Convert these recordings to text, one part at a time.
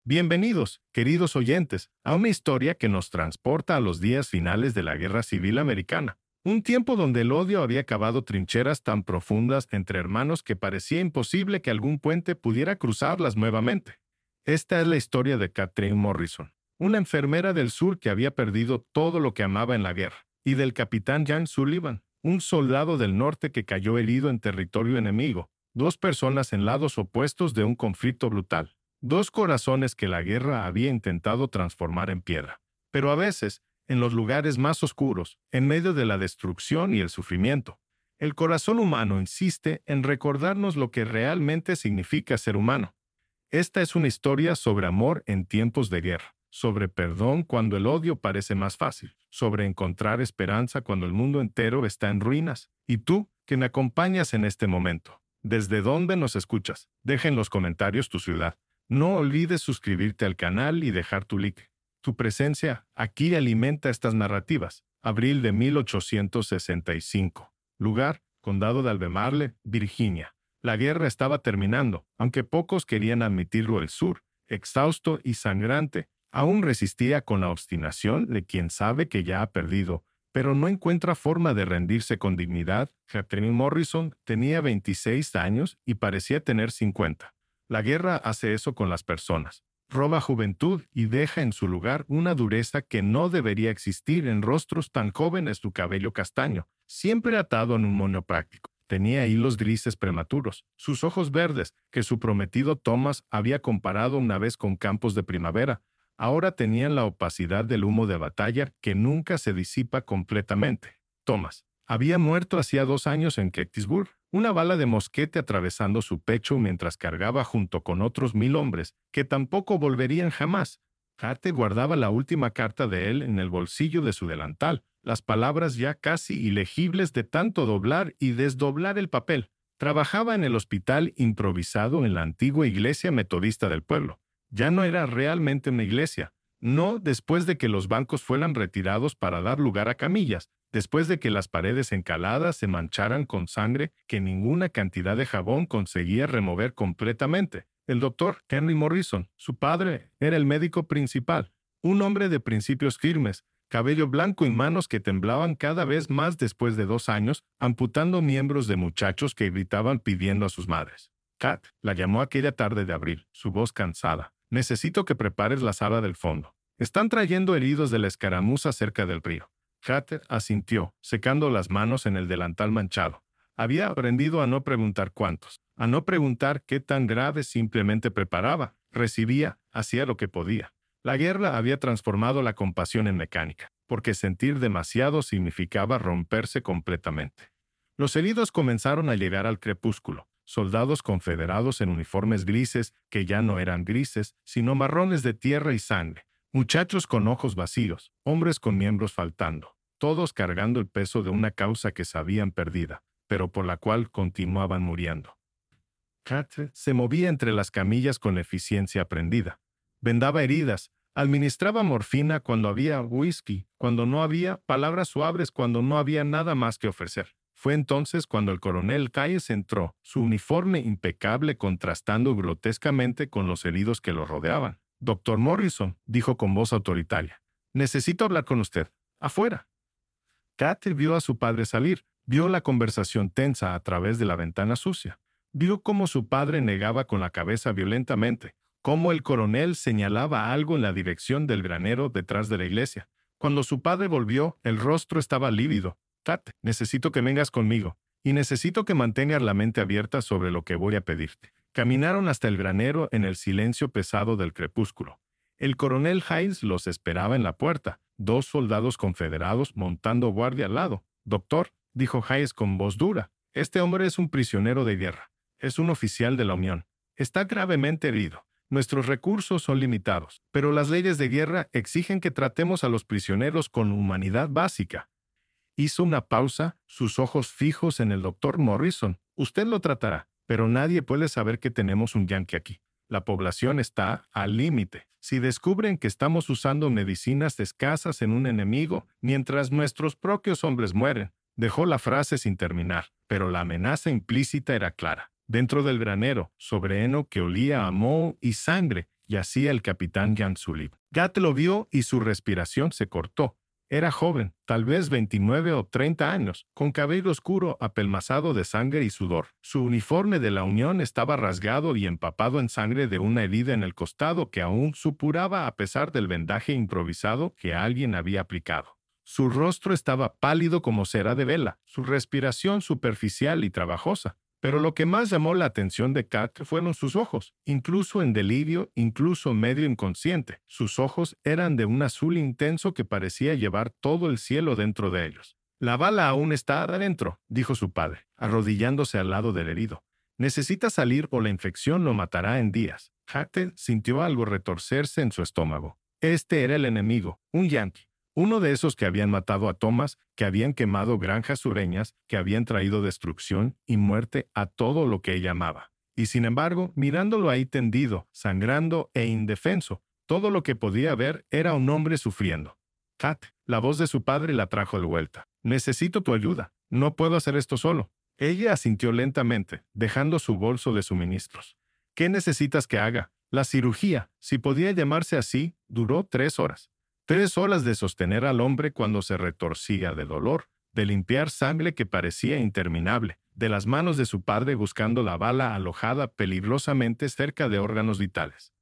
Bienvenidos, queridos oyentes, a una historia que nos transporta a los días finales de la Guerra Civil Americana. Un tiempo donde el odio había cavado trincheras tan profundas entre hermanos que parecía imposible que algún puente pudiera cruzarlas nuevamente. Esta es la historia de Catherine Morrison, una enfermera del sur que había perdido todo lo que amaba en la guerra, y del capitán Jan Sullivan, un soldado del norte que cayó herido en territorio enemigo, dos personas en lados opuestos de un conflicto brutal. Dos corazones que la guerra había intentado transformar en piedra. Pero a veces, en los lugares más oscuros, en medio de la destrucción y el sufrimiento, el corazón humano insiste en recordarnos lo que realmente significa ser humano. Esta es una historia sobre amor en tiempos de guerra, sobre perdón cuando el odio parece más fácil, sobre encontrar esperanza cuando el mundo entero está en ruinas. Y tú, que me acompañas en este momento, ¿desde dónde nos escuchas? Deja en los comentarios tu ciudad. No olvides suscribirte al canal y dejar tu like. Tu presencia aquí alimenta estas narrativas. Abril de 1865. Lugar, Condado de Albemarle, Virginia. La guerra estaba terminando, aunque pocos querían admitirlo. El sur, exhausto y sangrante, aún resistía con la obstinación de quien sabe que ya ha perdido, pero no encuentra forma de rendirse con dignidad. Catherine Morrison tenía 26 años y parecía tener 50. La guerra hace eso con las personas. Roba juventud y deja en su lugar una dureza que no debería existir en rostros tan jóvenes. Su cabello castaño, siempre atado en un moño práctico, tenía hilos grises prematuros. Sus ojos verdes, que su prometido Thomas había comparado una vez con campos de primavera, ahora tenían la opacidad del humo de batalla que nunca se disipa completamente. Thomas había muerto hacía 2 años en Gettysburg, una bala de mosquete atravesando su pecho mientras cargaba junto con otros 1000 hombres que tampoco volverían jamás. Kate guardaba la última carta de él en el bolsillo de su delantal, las palabras ya casi ilegibles de tanto doblar y desdoblar el papel. Trabajaba en el hospital improvisado en la antigua iglesia metodista del pueblo. Ya no era realmente una iglesia. No después de que los bancos fueran retirados para dar lugar a camillas, después de que las paredes encaladas se mancharan con sangre que ninguna cantidad de jabón conseguía remover completamente. El doctor Henry Morrison, su padre, era el médico principal, un hombre de principios firmes, cabello blanco y manos que temblaban cada vez más después de 2 años, amputando miembros de muchachos que gritaban pidiendo a sus madres. Kat la llamó aquella tarde de abril, su voz cansada. Necesito que prepares la sala del fondo. Están trayendo heridos de la escaramuza cerca del río. Kate asintió, secando las manos en el delantal manchado. Había aprendido a no preguntar cuántos, a no preguntar qué tan grave, simplemente preparaba, recibía, hacía lo que podía. La guerra había transformado la compasión en mecánica, porque sentir demasiado significaba romperse completamente. Los heridos comenzaron a llegar al crepúsculo, soldados confederados en uniformes grises que ya no eran grises, sino marrones de tierra y sangre, muchachos con ojos vacíos, hombres con miembros faltando, todos cargando el peso de una causa que sabían perdida, pero por la cual continuaban muriendo. Kate se movía entre las camillas con eficiencia aprendida. Vendaba heridas, administraba morfina cuando había whisky, cuando no había, palabras suaves cuando no había nada más que ofrecer. Fue entonces cuando el coronel Calles entró, su uniforme impecable contrastando grotescamente con los heridos que lo rodeaban. «Doctor Morrison», dijo con voz autoritaria, «necesito hablar con usted. Afuera». Kate vio a su padre salir, vio la conversación tensa a través de la ventana sucia. Vio cómo su padre negaba con la cabeza violentamente, cómo el coronel señalaba algo en la dirección del granero detrás de la iglesia. Cuando su padre volvió, el rostro estaba lívido. «Kate, necesito que vengas conmigo, y necesito que mantengas la mente abierta sobre lo que voy a pedirte». Caminaron hasta el granero en el silencio pesado del crepúsculo. El coronel Hayes los esperaba en la puerta, 2 soldados confederados montando guardia al lado. «Doctor», dijo Hayes con voz dura, «este hombre es un prisionero de guerra. Es un oficial de la Unión. Está gravemente herido. Nuestros recursos son limitados, pero las leyes de guerra exigen que tratemos a los prisioneros con humanidad básica». Hizo una pausa, sus ojos fijos en el doctor Morrison. «Usted lo tratará, pero nadie puede saber que tenemos un yanqui aquí. La población está al límite. Si descubren que estamos usando medicinas escasas en un enemigo, mientras nuestros propios hombres mueren». Dejó la frase sin terminar, pero la amenaza implícita era clara. Dentro del granero, sobre heno que olía a moho y sangre, yacía el capitán Jan Sullivan. Kat lo vio y su respiración se cortó. Era joven, tal vez 29 o 30 años, con cabello oscuro apelmazado de sangre y sudor. Su uniforme de la Unión estaba rasgado y empapado en sangre de una herida en el costado que aún supuraba a pesar del vendaje improvisado que alguien había aplicado. Su rostro estaba pálido como cera de vela, su respiración superficial y trabajosa. Pero lo que más llamó la atención de Kat fueron sus ojos. Incluso en delirio, incluso medio inconsciente, sus ojos eran de un azul intenso que parecía llevar todo el cielo dentro de ellos. «La bala aún está adentro», dijo su padre, arrodillándose al lado del herido. «Necesita salir o la infección lo matará en días». Kat sintió algo retorcerse en su estómago. Este era el enemigo, un yanqui. Uno de esos que habían matado a Thomas, que habían quemado granjas sureñas, que habían traído destrucción y muerte a todo lo que ella amaba. Y sin embargo, mirándolo ahí tendido, sangrando e indefenso, todo lo que podía ver era un hombre sufriendo. «Kat», la voz de su padre la trajo de vuelta. «Necesito tu ayuda. No puedo hacer esto solo». Ella asintió lentamente, dejando su bolso de suministros. «¿Qué necesitas que haga?» La cirugía, si podía llamarse así, duró 3 horas. 3 horas de sostener al hombre cuando se retorcía de dolor, de limpiar sangre que parecía interminable, de las manos de su padre buscando la bala alojada peligrosamente cerca de órganos vitales.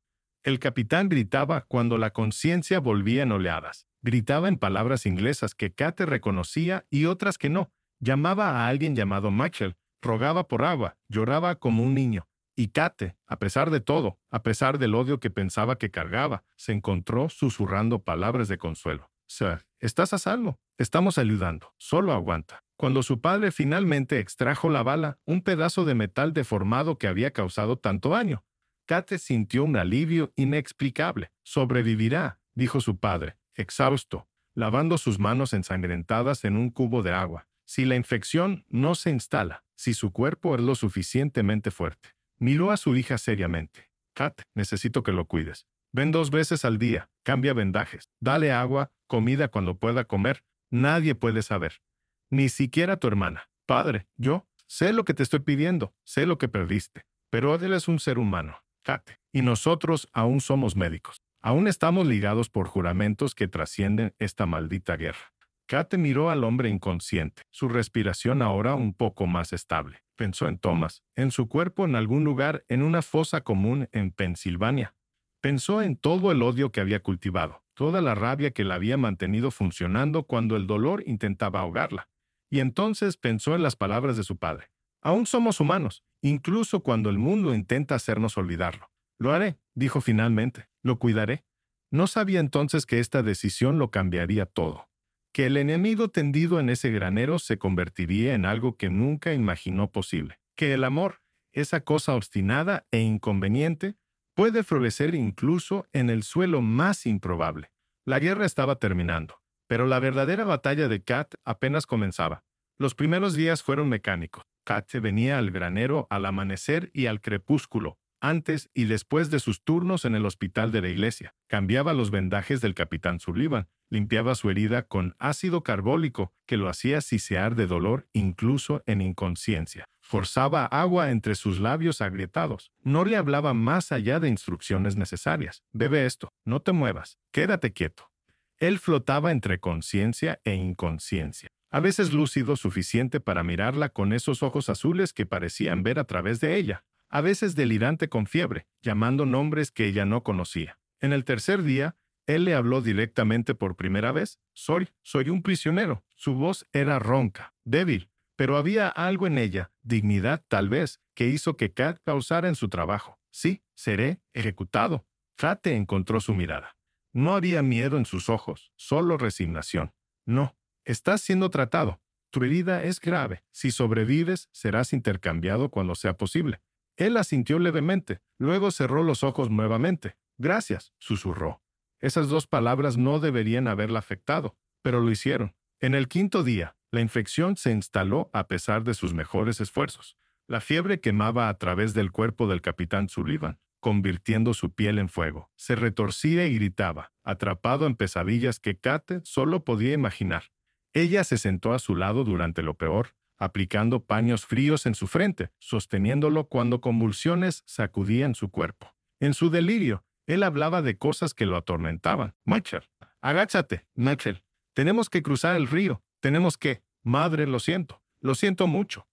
El capitán gritaba cuando la conciencia volvía en oleadas. Gritaba en palabras inglesas que Kate reconocía y otras que no. Llamaba a alguien llamado Mitchell, rogaba por agua, lloraba como un niño. Y Kate, a pesar de todo, a pesar del odio que pensaba que cargaba, se encontró susurrando palabras de consuelo. «Sir, estás a salvo. Estamos ayudando. Solo aguanta». Cuando su padre finalmente extrajo la bala, un pedazo de metal deformado que había causado tanto daño, Kate sintió un alivio inexplicable. «Sobrevivirá», dijo su padre, exhausto, lavando sus manos ensangrentadas en un cubo de agua. «Si la infección no se instala, si su cuerpo es lo suficientemente fuerte». Miró a su hija seriamente. «Kat, necesito que lo cuides. Ven 2 veces al día, cambia vendajes, dale agua, comida cuando pueda comer. Nadie puede saber. Ni siquiera tu hermana. Padre, yo sé lo que te estoy pidiendo, sé lo que perdiste. Pero él es un ser humano, Kat, y nosotros aún somos médicos. Aún estamos ligados por juramentos que trascienden esta maldita guerra». Kate miró al hombre inconsciente, su respiración ahora un poco más estable. Pensó en Thomas, en su cuerpo en algún lugar en una fosa común en Pensilvania. Pensó en todo el odio que había cultivado, toda la rabia que la había mantenido funcionando cuando el dolor intentaba ahogarla. Y entonces pensó en las palabras de su padre. «Aún somos humanos, incluso cuando el mundo intenta hacernos olvidarlo». «Lo haré», dijo finalmente, «lo cuidaré». No sabía entonces que esta decisión lo cambiaría todo. Que el enemigo tendido en ese granero se convertiría en algo que nunca imaginó posible. Que el amor, esa cosa obstinada e inconveniente, puede florecer incluso en el suelo más improbable. La guerra estaba terminando, pero la verdadera batalla de Kat apenas comenzaba. Los primeros días fueron mecánicos. Kat venía al granero al amanecer y al crepúsculo, antes y después de sus turnos en el hospital de la iglesia. Cambiaba los vendajes del capitán Sullivan, limpiaba su herida con ácido carbólico que lo hacía sisear de dolor incluso en inconsciencia. Forzaba agua entre sus labios agrietados. No le hablaba más allá de instrucciones necesarias. «Bebe esto, no te muevas, quédate quieto». Él flotaba entre conciencia e inconsciencia, a veces lúcido suficiente para mirarla con esos ojos azules que parecían ver a través de ella, a veces delirante con fiebre, llamando nombres que ella no conocía. En el tercer día, él le habló directamente por primera vez. Soy un prisionero». Su voz era ronca, débil, pero había algo en ella, dignidad tal vez, que hizo que Kat pausara en su trabajo. «Sí, seré ejecutado». Kate encontró su mirada. No había miedo en sus ojos, solo resignación. «No, estás siendo tratado. Tu herida es grave. Si sobrevives, serás intercambiado cuando sea posible». Él asintió levemente, luego cerró los ojos nuevamente. «Gracias», susurró. Esas 2 palabras no deberían haberla afectado, pero lo hicieron. En el 5.º día, la infección se instaló a pesar de sus mejores esfuerzos. La fiebre quemaba a través del cuerpo del capitán Sullivan, convirtiendo su piel en fuego. Se retorcía y gritaba, atrapado en pesadillas que Kate solo podía imaginar. Ella se sentó a su lado durante lo peor, aplicando paños fríos en su frente, sosteniéndolo cuando convulsiones sacudían su cuerpo. En su delirio, Él hablaba de cosas que lo atormentaban. Michael, agáchate, Michael. Tenemos que cruzar el río. Tenemos que... Madre, lo siento. Lo siento mucho.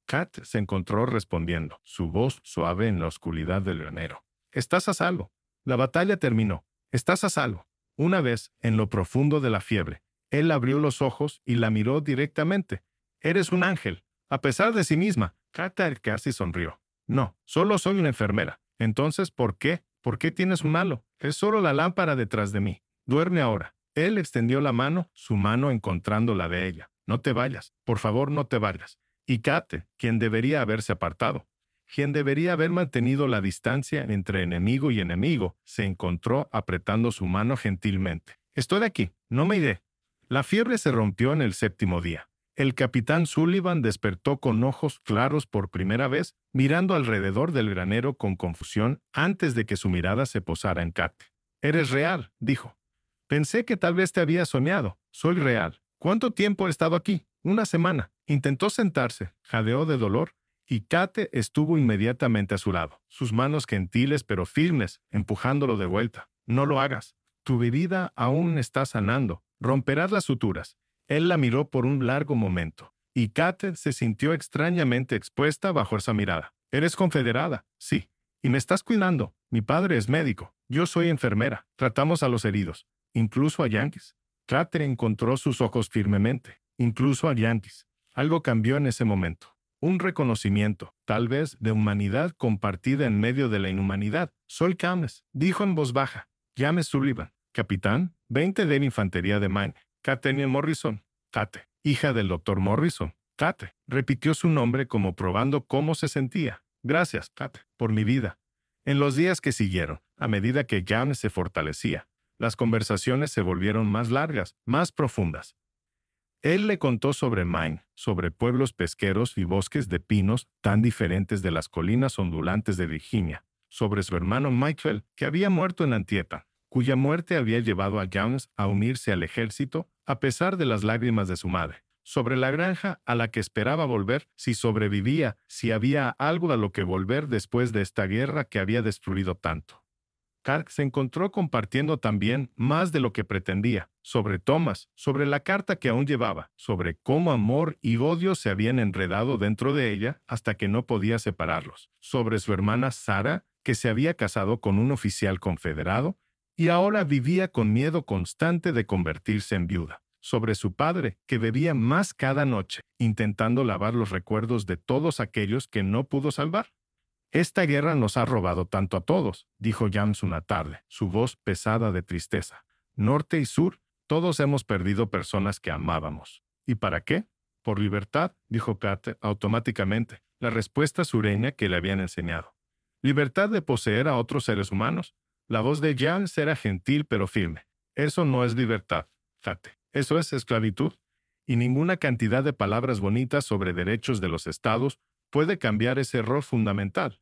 Kat se encontró respondiendo, su voz suave en la oscuridad del granero. Estás a salvo. La batalla terminó. Estás a salvo. Una vez, en lo profundo de la fiebre, él abrió los ojos y la miró directamente. Eres un ángel. A pesar de sí misma, Kat casi sonrió. No, solo soy una enfermera. Entonces, ¿por qué? ¿Por qué tienes un malo? Es solo la lámpara detrás de mí. Duerme ahora. Él extendió la mano, su mano encontrando la de ella. No te vayas. Por favor, no te vayas. Y Kate, quien debería haberse apartado, quien debería haber mantenido la distancia entre enemigo y enemigo, se encontró apretando su mano gentilmente. Estoy aquí, no me iré. La fiebre se rompió en el 7º día. El capitán Sullivan despertó con ojos claros por primera vez, mirando alrededor del granero con confusión antes de que su mirada se posara en Kate. «Eres real», dijo. «Pensé que tal vez te había soñado. Soy real. ¿Cuánto tiempo he estado aquí? Una semana». Intentó sentarse, jadeó de dolor, y Kate estuvo inmediatamente a su lado, sus manos gentiles pero firmes, empujándolo de vuelta. «No lo hagas. Tu bebida aún está sanando. Romperás las suturas». Él la miró por un largo momento, y Kate se sintió extrañamente expuesta bajo esa mirada. «Eres confederada, sí, y me estás cuidando. Mi padre es médico. Yo soy enfermera. Tratamos a los heridos, incluso a yanquis». Kate encontró sus ojos firmemente, incluso a yanquis. Algo cambió en ese momento. Un reconocimiento, tal vez, de humanidad compartida en medio de la inhumanidad. «Soy James», dijo en voz baja. «James Sullivan, capitán 20 de la Infantería de Maine. Kate Morrison». Kate, hija del doctor Morrison. Kate, repitió su nombre como probando cómo se sentía. «Gracias, Kate, por mi vida». En los días que siguieron, a medida que James se fortalecía, las conversaciones se volvieron más largas, más profundas. Él le contó sobre Maine, sobre pueblos pesqueros y bosques de pinos tan diferentes de las colinas ondulantes de Virginia, sobre su hermano Michael, que había muerto en Antietam, cuya muerte había llevado a James a unirse al ejército a pesar de las lágrimas de su madre, sobre la granja a la que esperaba volver si sobrevivía, si había algo a lo que volver después de esta guerra que había destruido tanto. Clark se encontró compartiendo también más de lo que pretendía, sobre Thomas, sobre la carta que aún llevaba, sobre cómo amor y odio se habían enredado dentro de ella hasta que no podía separarlos, sobre su hermana Sarah, que se había casado con un oficial confederado y ahora vivía con miedo constante de convertirse en viuda, sobre su padre, que bebía más cada noche, intentando lavar los recuerdos de todos aquellos que no pudo salvar. «Esta guerra nos ha robado tanto a todos», dijo James una tarde, su voz pesada de tristeza. «Norte y sur, todos hemos perdido personas que amábamos». «¿Y para qué?» «Por libertad», dijo Kate automáticamente, la respuesta sureña que le habían enseñado. «Libertad de poseer a otros seres humanos». La voz de James era gentil pero firme. «Eso no es libertad, Kate. Eso es esclavitud. Y ninguna cantidad de palabras bonitas sobre derechos de los estados puede cambiar ese error fundamental».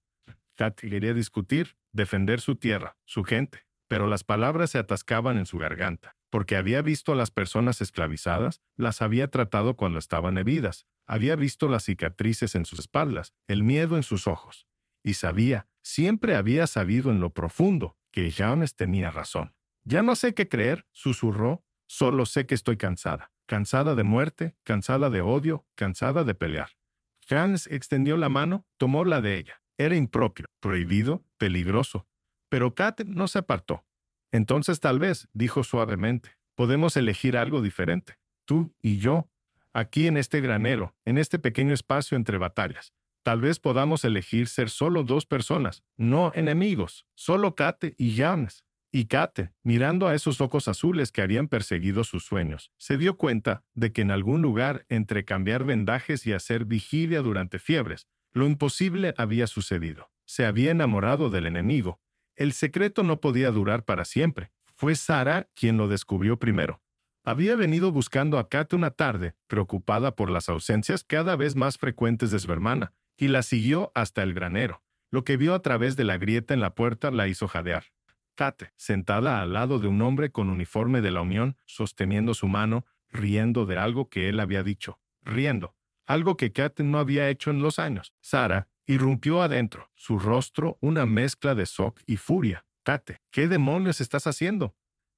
Kate quería discutir, defender su tierra, su gente, pero las palabras se atascaban en su garganta, porque había visto a las personas esclavizadas, las había tratado cuando estaban heridas, había visto las cicatrices en sus espaldas, el miedo en sus ojos, y sabía, siempre había sabido en lo profundo, que James tenía razón. «Ya no sé qué creer», susurró, «solo sé que estoy cansada. Cansada de muerte, cansada de odio, cansada de pelear». James extendió la mano, tomó la de ella. Era impropio, prohibido, peligroso. Pero Kate no se apartó. «Entonces tal vez», dijo suavemente, «podemos elegir algo diferente. Tú y yo, aquí en este granero, en este pequeño espacio entre batallas. Tal vez podamos elegir ser solo 2 personas, no enemigos, solo Kate y James». Y Kate, mirando a esos ojos azules que habían perseguido sus sueños, se dio cuenta de que en algún lugar entre cambiar vendajes y hacer vigilia durante fiebres, lo imposible había sucedido. Se había enamorado del enemigo. El secreto no podía durar para siempre. Fue Sarah quien lo descubrió primero. Había venido buscando a Kate una tarde, preocupada por las ausencias cada vez más frecuentes de su hermana, y la siguió hasta el granero. Lo que vio a través de la grieta en la puerta la hizo jadear. Kate, sentada al lado de un hombre con uniforme de la Unión, sosteniendo su mano, riendo de algo que él había dicho. Riendo. Algo que Kate no había hecho en los años. Sarah irrumpió adentro, su rostro una mezcla de shock y furia. Kate, ¿qué demonios estás haciendo?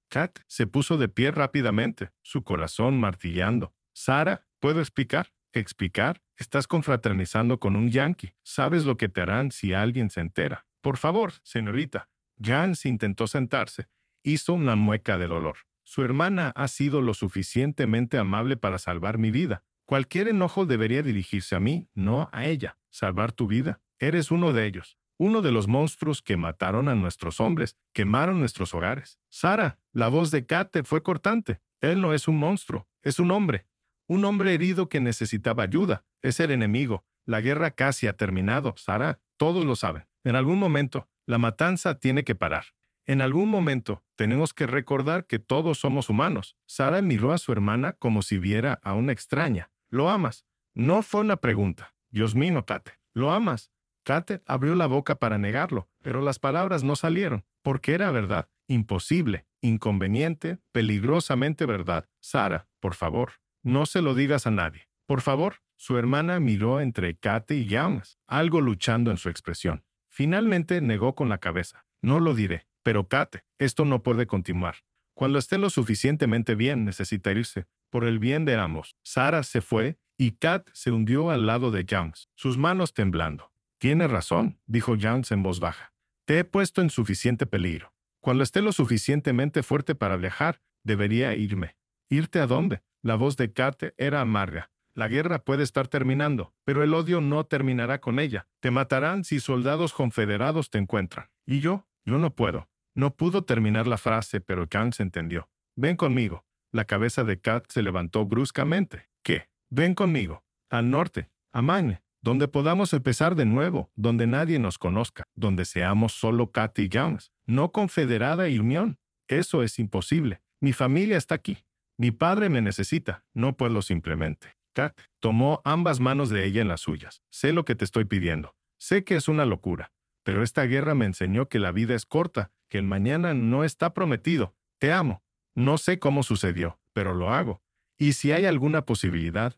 Kat se puso de pie rápidamente, su corazón martillando. Sara, ¿puedo explicar? ¿Explicar? Estás confraternizando con un yanqui. ¿Sabes lo que te harán si alguien se entera? Por favor, señorita. Jans intentó sentarse. Hizo una mueca de dolor. Su hermana ha sido lo suficientemente amable para salvar mi vida. Cualquier enojo debería dirigirse a mí, no a ella. Salvar tu vida. Eres uno de ellos. Uno de los monstruos que mataron a nuestros hombres, quemaron nuestros hogares. Sara, la voz de Kate fue cortante. Él no es un monstruo, es un hombre. Un hombre herido que necesitaba ayuda. Es el enemigo. La guerra casi ha terminado, Sara. Todos lo saben. En algún momento, la matanza tiene que parar. En algún momento, tenemos que recordar que todos somos humanos. Sara miró a su hermana como si viera a una extraña. ¿Lo amas? No fue una pregunta. Dios mío, Kate. ¿Lo amas? Kate abrió la boca para negarlo, pero las palabras no salieron, porque era verdad, imposible, inconveniente, peligrosamente verdad. Sara, por favor, no se lo digas a nadie. Por favor. Su hermana miró entre Kate y Jans, algo luchando en su expresión. Finalmente negó con la cabeza. No lo diré. Pero Kate, esto no puede continuar. Cuando esté lo suficientemente bien, necesita irse. Por el bien de ambos. Sara se fue y Kate se hundió al lado de Jans, sus manos temblando. Tiene razón, dijo Jans en voz baja. Te he puesto en suficiente peligro. Cuando esté lo suficientemente fuerte para viajar, debería irme. ¿Irte a dónde? La voz de Kate era amarga. La guerra puede estar terminando, pero el odio no terminará con ella. Te matarán si soldados confederados te encuentran. ¿Y yo? Yo no puedo. No pudo terminar la frase, pero Jans entendió. Ven conmigo. La cabeza de Kate se levantó bruscamente. ¿Qué? Ven conmigo. Al norte. A Maine. Donde podamos empezar de nuevo, donde nadie nos conozca, donde seamos solo Kate y Jans, no confederada y unión. Eso es imposible. Mi familia está aquí. Mi padre me necesita. No puedo simplemente. Kate tomó ambas manos de ella en las suyas. Sé lo que te estoy pidiendo. Sé que es una locura, pero esta guerra me enseñó que la vida es corta, que el mañana no está prometido. Te amo. No sé cómo sucedió, pero lo hago. Y si hay alguna posibilidad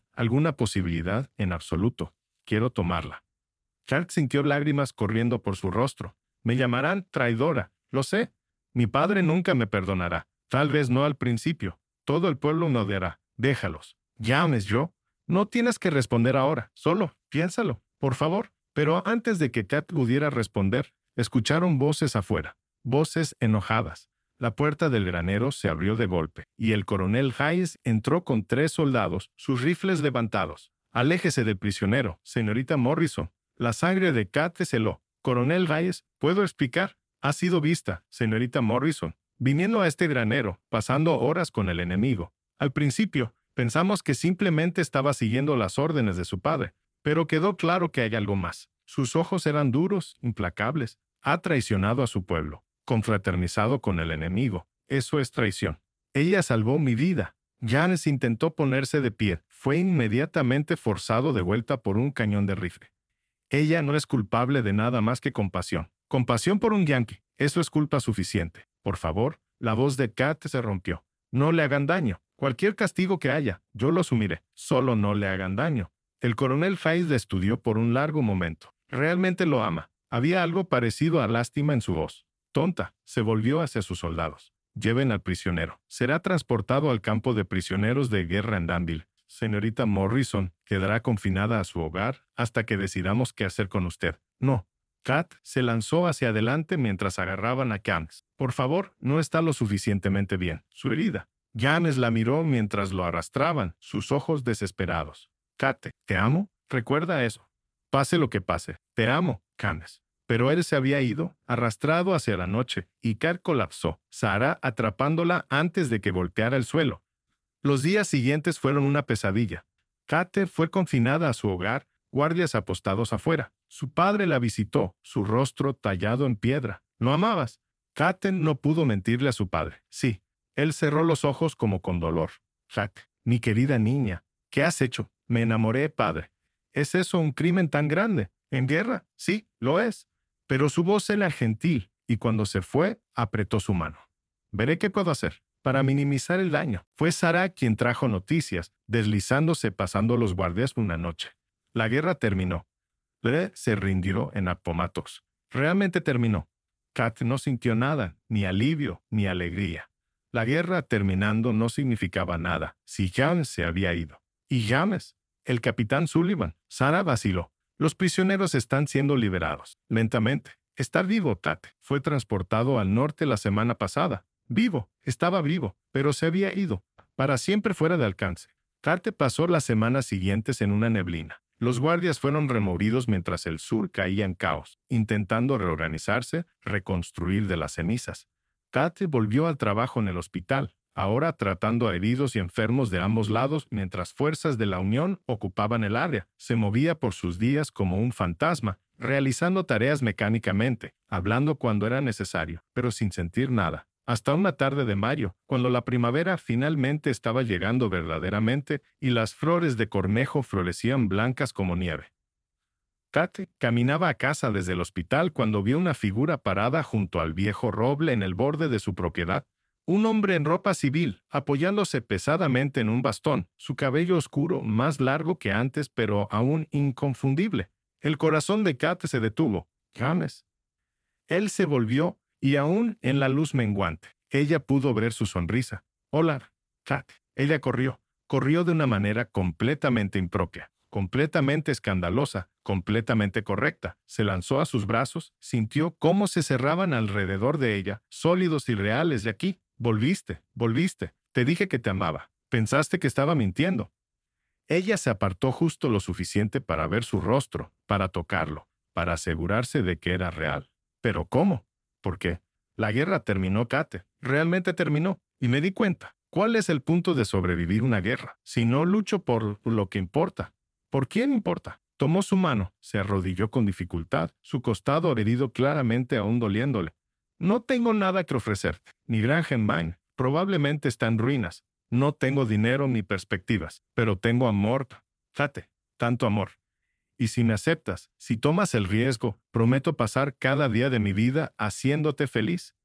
en absoluto, quiero tomarla. Kate sintió lágrimas corriendo por su rostro. Me llamarán traidora, lo sé. Mi padre nunca me perdonará. Tal vez no al principio. Todo el pueblo me odiará. Déjalos. ¿Llames yo? No tienes que responder ahora. Solo piénsalo, por favor. Pero antes de que Kate pudiera responder, escucharon voces afuera. Voces enojadas. La puerta del granero se abrió de golpe, y el coronel Hayes entró con 3 soldados, sus rifles levantados. Aléjese del prisionero, señorita Morrison. La sangre de Kate se heló. Coronel Hayes, ¿puedo explicar? Ha sido vista, señorita Morrison, viniendo a este granero, pasando horas con el enemigo. Al principio, pensamos que simplemente estaba siguiendo las órdenes de su padre, pero quedó claro que hay algo más. Sus ojos eran duros, implacables. Ha traicionado a su pueblo, confraternizado con el enemigo. Eso es traición. Ella salvó mi vida. Jans intentó ponerse de pie. Fue inmediatamente forzado de vuelta por un cañón de rifle. Ella no es culpable de nada más que compasión. Compasión por un yanqui. Eso es culpa suficiente. Por favor, la voz de Kate se rompió. No le hagan daño. Cualquier castigo que haya, yo lo asumiré. Solo no le hagan daño. El coronel Hayes le estudió por un largo momento. Realmente lo ama. Había algo parecido a lástima en su voz. Tonta, se volvió hacia sus soldados. Lleven al prisionero. Será transportado al campo de prisioneros de guerra en Danville. Señorita Morrison quedará confinada a su hogar hasta que decidamos qué hacer con usted. No. Kate se lanzó hacia adelante mientras agarraban a Jans. Por favor, no está lo suficientemente bien. Su herida. Jans la miró mientras lo arrastraban, sus ojos desesperados. Kate, ¿te amo? Recuerda eso. Pase lo que pase. Te amo, Jans. Pero él se había ido, arrastrado hacia la noche, y Kate colapsó, Sara atrapándola antes de que volteara el suelo. Los días siguientes fueron una pesadilla. Kate fue confinada a su hogar, guardias apostados afuera. Su padre la visitó, su rostro tallado en piedra. ¿Lo amabas? Kate no pudo mentirle a su padre. Sí. Él cerró los ojos como con dolor. Kate, mi querida niña, ¿qué has hecho? Me enamoré, padre. ¿Es eso un crimen tan grande? ¿En guerra? Sí, lo es. Pero su voz era gentil, y cuando se fue, apretó su mano. Veré qué puedo hacer para minimizar el daño. Fue Sara quien trajo noticias, deslizándose pasando los guardias una noche. La guerra terminó. Se rindió en Appomattox. Realmente terminó. Kat no sintió nada, ni alivio, ni alegría. La guerra terminando no significaba nada, si James se había ido. ¿Y James? El capitán Sullivan. Sarah vaciló. Los prisioneros están siendo liberados. Lentamente. Está vivo, Kat. Fue transportado al norte la semana pasada. Vivo. Estaba vivo, pero se había ido. Para siempre fuera de alcance. Kat pasó las semanas siguientes en una neblina. Los guardias fueron removidos mientras el sur caía en caos, intentando reorganizarse, reconstruir de las cenizas. Kat volvió al trabajo en el hospital, ahora tratando a heridos y enfermos de ambos lados mientras fuerzas de la Unión ocupaban el área. Se movía por sus días como un fantasma, realizando tareas mecánicamente, hablando cuando era necesario, pero sin sentir nada. Hasta una tarde de mayo, cuando la primavera finalmente estaba llegando verdaderamente y las flores de cornejo florecían blancas como nieve. Kat caminaba a casa desde el hospital cuando vio una figura parada junto al viejo roble en el borde de su propiedad. Un hombre en ropa civil, apoyándose pesadamente en un bastón, su cabello oscuro, más largo que antes, pero aún inconfundible. El corazón de Kat se detuvo. James. Él se volvió y aún en la luz menguante, ella pudo ver su sonrisa. Hola, Kat. Ella corrió de una manera completamente impropia, completamente escandalosa, completamente correcta. Se lanzó a sus brazos, sintió cómo se cerraban alrededor de ella, sólidos y reales de aquí. Volviste. Te dije que te amaba. Pensaste que estaba mintiendo. Ella se apartó justo lo suficiente para ver su rostro, para tocarlo, para asegurarse de que era real. ¿Pero cómo? ¿Por qué? La guerra terminó, Kate. Realmente terminó. Y me di cuenta. ¿Cuál es el punto de sobrevivir una guerra? Si no lucho por lo que importa. ¿Por quién importa? Tomó su mano, se arrodilló con dificultad, su costado herido claramente aún doliéndole. No tengo nada que ofrecerte. Ni Grangenmine. Probablemente está en ruinas. No tengo dinero ni perspectivas. Pero tengo amor, Kate. Tanto amor. Y si me aceptas, si tomas el riesgo, prometo pasar cada día de mi vida haciéndote feliz.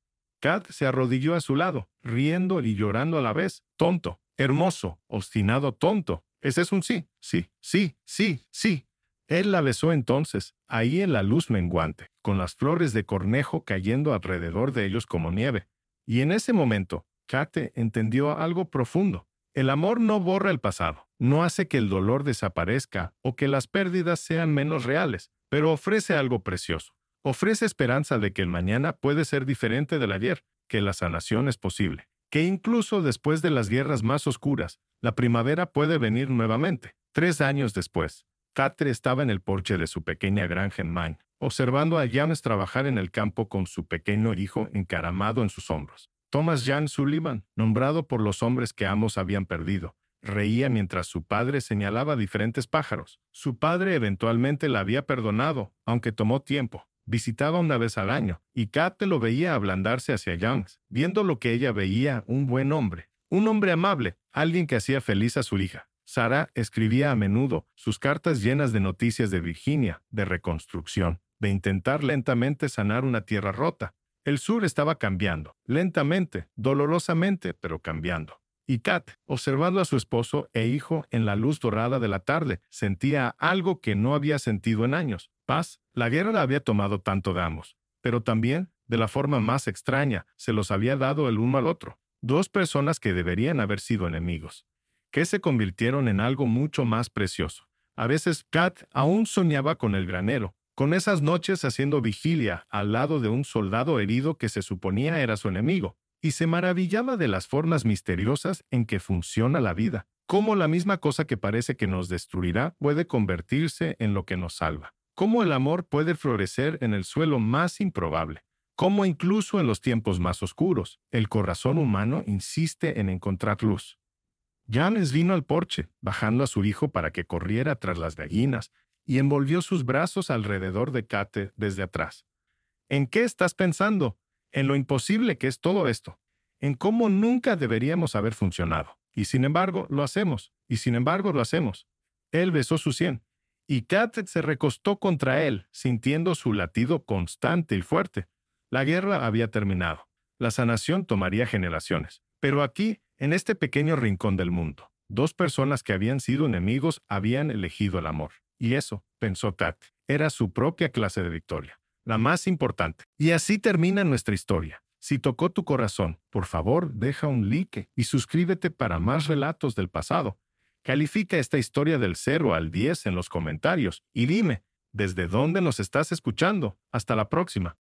Kat se arrodilló a su lado, riendo y llorando a la vez. Tonto, hermoso, obstinado tonto. Ese es un sí, sí. Él la besó entonces, ahí en la luz menguante, con las flores de cornejo cayendo alrededor de ellos como nieve. Y en ese momento, Kate entendió algo profundo. El amor no borra el pasado, no hace que el dolor desaparezca o que las pérdidas sean menos reales, pero ofrece algo precioso. Ofrece esperanza de que el mañana puede ser diferente del ayer, que la sanación es posible, que incluso después de las guerras más oscuras, la primavera puede venir nuevamente. 3 años después, Kate estaba en el porche de su pequeña granja en Maine, observando a James trabajar en el campo con su pequeño hijo encaramado en sus hombros. Thomas Jan Sullivan, nombrado por los hombres que ambos habían perdido, reía mientras su padre señalaba diferentes pájaros. Su padre eventualmente la había perdonado, aunque tomó tiempo. Visitaba una vez al año, y Kate lo veía ablandarse hacia James, viendo lo que ella veía, un buen hombre. Un hombre amable, alguien que hacía feliz a su hija. Sarah escribía a menudo sus cartas llenas de noticias de Virginia, de reconstrucción, de intentar lentamente sanar una tierra rota. El sur estaba cambiando, lentamente, dolorosamente, pero cambiando. Y Kat, observando a su esposo e hijo en la luz dorada de la tarde, sentía algo que no había sentido en años. Paz. La guerra la había tomado tanto de ambos, pero también, de la forma más extraña, se los había dado el uno al otro. Dos personas que deberían haber sido enemigos, que se convirtieron en algo mucho más precioso. A veces Kat aún soñaba con el granero, con esas noches haciendo vigilia al lado de un soldado herido que se suponía era su enemigo, y se maravillaba de las formas misteriosas en que funciona la vida, cómo la misma cosa que parece que nos destruirá puede convertirse en lo que nos salva, cómo el amor puede florecer en el suelo más improbable, cómo incluso en los tiempos más oscuros, el corazón humano insiste en encontrar luz. James vino al porche, bajando a su hijo para que corriera tras las gallinas, y envolvió sus brazos alrededor de Kate desde atrás. ¿En qué estás pensando? En lo imposible que es todo esto. En cómo nunca deberíamos haber funcionado. Y sin embargo, lo hacemos. Él besó su sien. Y Kate se recostó contra él, sintiendo su latido constante y fuerte. La guerra había terminado. La sanación tomaría generaciones. Pero aquí, en este pequeño rincón del mundo, dos personas que habían sido enemigos habían elegido el amor. Y eso, pensó Kat, era su propia clase de victoria. la más importante. Y así termina nuestra historia. Si tocó tu corazón, por favor, deja un like y suscríbete para más relatos del pasado. Califica esta historia del 0 al 10 en los comentarios y dime, ¿desde dónde nos estás escuchando? Hasta la próxima.